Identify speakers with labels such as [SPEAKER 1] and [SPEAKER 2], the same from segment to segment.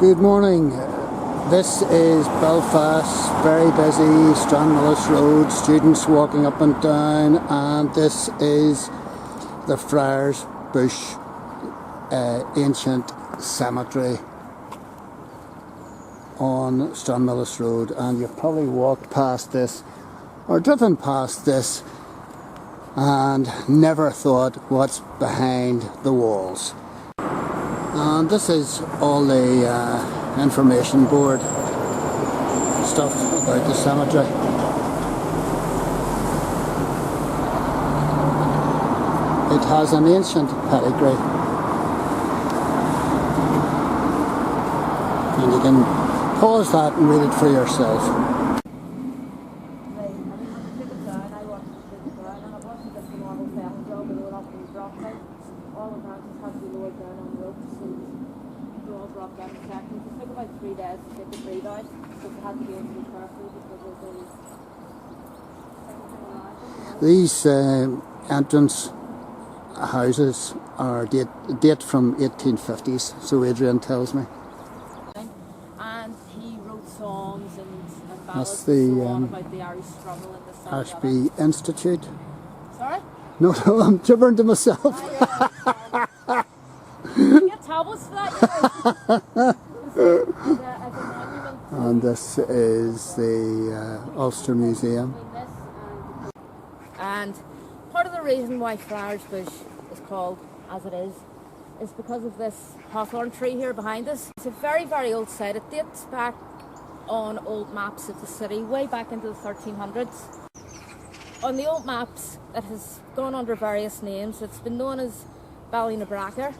[SPEAKER 1] Good morning. This is Belfast, very busy, Stranmillis Road, students walking up and down, and this is the FRIAR'S Bush ancient cemetery on Stranmillis Road, and you've probably walked past this or driven past this and never thought what's behind the walls. And this is all the information board stuff about the cemetery. It has an ancient pedigree, and you can pause that and read it for yourself.
[SPEAKER 2] All the branches have to be lowered down on the rope, so they're all brought down in sections. It took about 3 days to get the tree down, so they had to be able to be careful because of the...
[SPEAKER 1] These entrance houses are date from 1850s, so Adrienne tells me.
[SPEAKER 2] And he wrote songs and ballads
[SPEAKER 1] That's the
[SPEAKER 2] and so on about the Irish struggle in the
[SPEAKER 1] Ashby Institute.
[SPEAKER 2] Sorry?
[SPEAKER 1] No, I'm gibbering to myself.
[SPEAKER 2] You get tablets for that,
[SPEAKER 1] And this is the Ulster Museum.
[SPEAKER 2] And part of the reason why FRIAR'S Bush is called as it is because of this hawthorn tree here behind us. It's a very, very old site. It dates back on old maps of the city, way back into the 1300s. On the old maps, it has gone under various names. It's been known as Ballynabracker,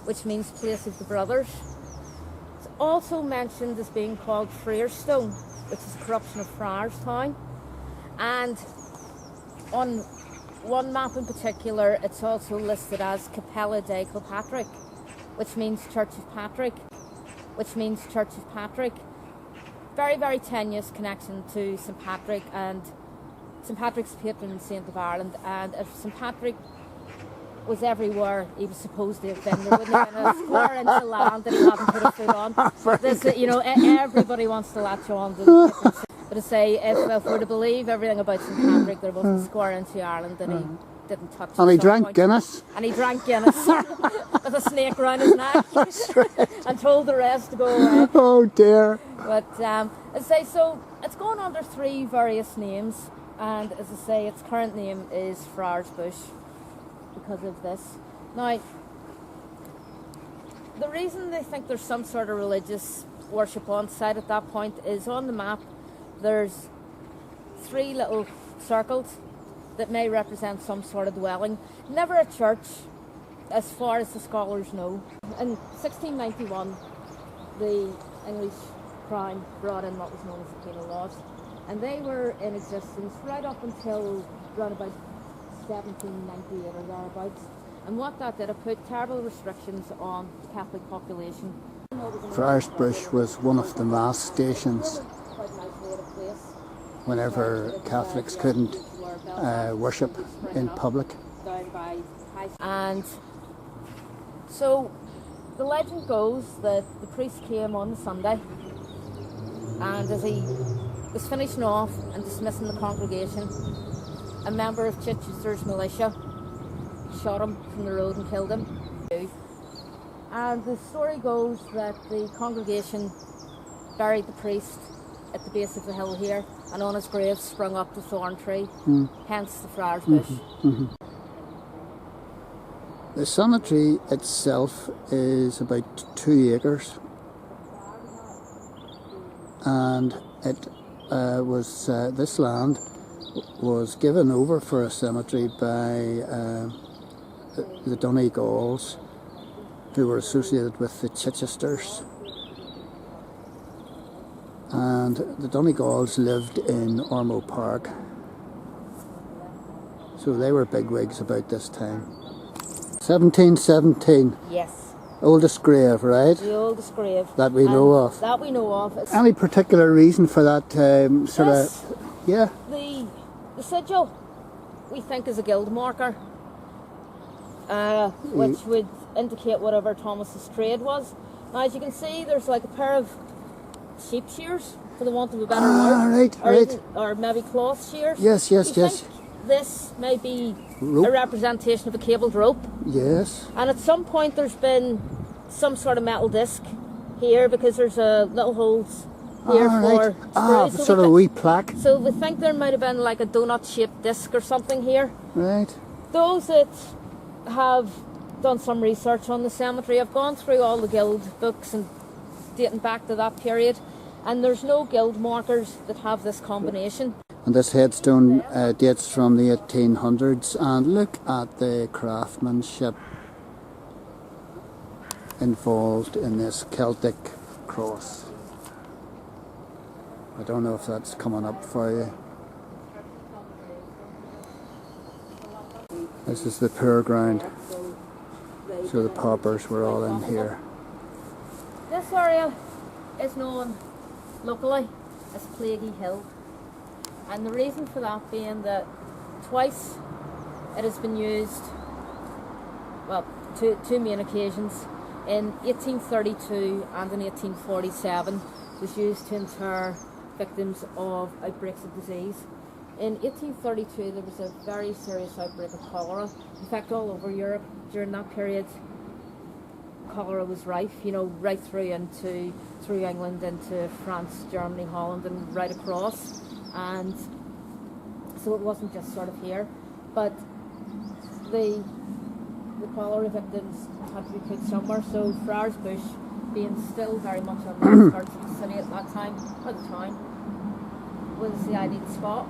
[SPEAKER 2] which means place of the brothers. It's also mentioned as being called FRIAR'S, which is a corruption of Friars Town. And on one map in particular, it's also listed as Capella de Kilpatrick, which means Church of Patrick, Very, very tenuous connection to St. Patrick, and St. Patrick's patron saint of Ireland, and if St. Patrick was everywhere he was supposed to have been, there wouldn't have been a square inch of land that he hadn't put a foot on. This, everybody wants to latch on to the patron saint. But to say, if we're to believe everything about St. Patrick, there wasn't a square inch of Ireland that he didn't touch.
[SPEAKER 1] And he drank Guinness.
[SPEAKER 2] And he drank Guinness with a snake round his neck.
[SPEAKER 1] That's right.
[SPEAKER 2] And told the rest to go away.
[SPEAKER 1] Oh dear.
[SPEAKER 2] But as I say, so it's gone under 3 various names. And as I say, its current name is FRIAR'S Bush because of this. Now, the reason they think there's some sort of religious worship on site at that point is on the map there's 3 little circles that may represent some sort of dwelling. Never a church, as far as the scholars know. In 1691, the English crown brought in what was known as the penal laws. And they were in existence right up until around about 1798 or thereabouts. And what that did, it put terrible restrictions on the Catholic population.
[SPEAKER 1] FRIAR'S Bush was one of the mass stations whenever Catholics couldn't worship in public.
[SPEAKER 2] And so the legend goes that the priest came on the Sunday, and as he was finishing off and dismissing the congregation, a member of Chichester's militia shot him from the road and killed him. And the story goes that the congregation buried the priest at the base of the hill here, and on his grave sprung up the thorn tree, hence the FRIAR'S Bush.
[SPEAKER 1] The cemetery itself is about 2 acres, and it this land was given over for a cemetery by the Donegalls, who were associated with the Chichesters. And the Donegalls lived in Ormeau Park, so they were bigwigs about this time. 1717.
[SPEAKER 2] Yes.
[SPEAKER 1] Oldest grave, right?
[SPEAKER 2] The oldest grave.
[SPEAKER 1] That we know of.
[SPEAKER 2] That we know of.
[SPEAKER 1] Any particular reason for that sort of... Yeah.
[SPEAKER 2] The sigil, we think, is a guild marker. which would indicate whatever Thomas's trade was. Now, as you can see, there's like a pair of sheep shears, for the want of a better
[SPEAKER 1] Ah,
[SPEAKER 2] word.
[SPEAKER 1] right,
[SPEAKER 2] or
[SPEAKER 1] right.
[SPEAKER 2] even- or maybe cloth shears.
[SPEAKER 1] Yes, yes,
[SPEAKER 2] Do you
[SPEAKER 1] yes.
[SPEAKER 2] think this may be
[SPEAKER 1] Rope.
[SPEAKER 2] a representation of a cabled rope?
[SPEAKER 1] Yes.
[SPEAKER 2] And at some point there's been some sort of metal disc here, because there's little holes here for screws.
[SPEAKER 1] sort of a wee plaque.
[SPEAKER 2] So we think there might have been like a donut-shaped disc or something here.
[SPEAKER 1] Right.
[SPEAKER 2] Those that have done some research on the cemetery have gone through all the guild books and dating back to that period, and there's no guild markers that have this combination.
[SPEAKER 1] And this headstone dates from the 1800s, and look at the craftsmanship involved in this Celtic cross. I don't know if that's coming up for you. This is the poor ground, so the paupers were all in here.
[SPEAKER 2] This area is known locally as Plaguey Hill, and the reason for that being that twice it has been used, well, two main occasions. In 1832 and in 1847 was used to inter victims of outbreaks of disease. In 1832 there was a very serious outbreak of cholera. In fact, all over Europe during that period cholera was rife, you know, right through England, into France, Germany, Holland, and right across. And so it wasn't just sort of here, but the cholera victims had to be put somewhere. So Friar's Bush, being still very much on the outskirts of the city at that time, or the town, was the ideal spot.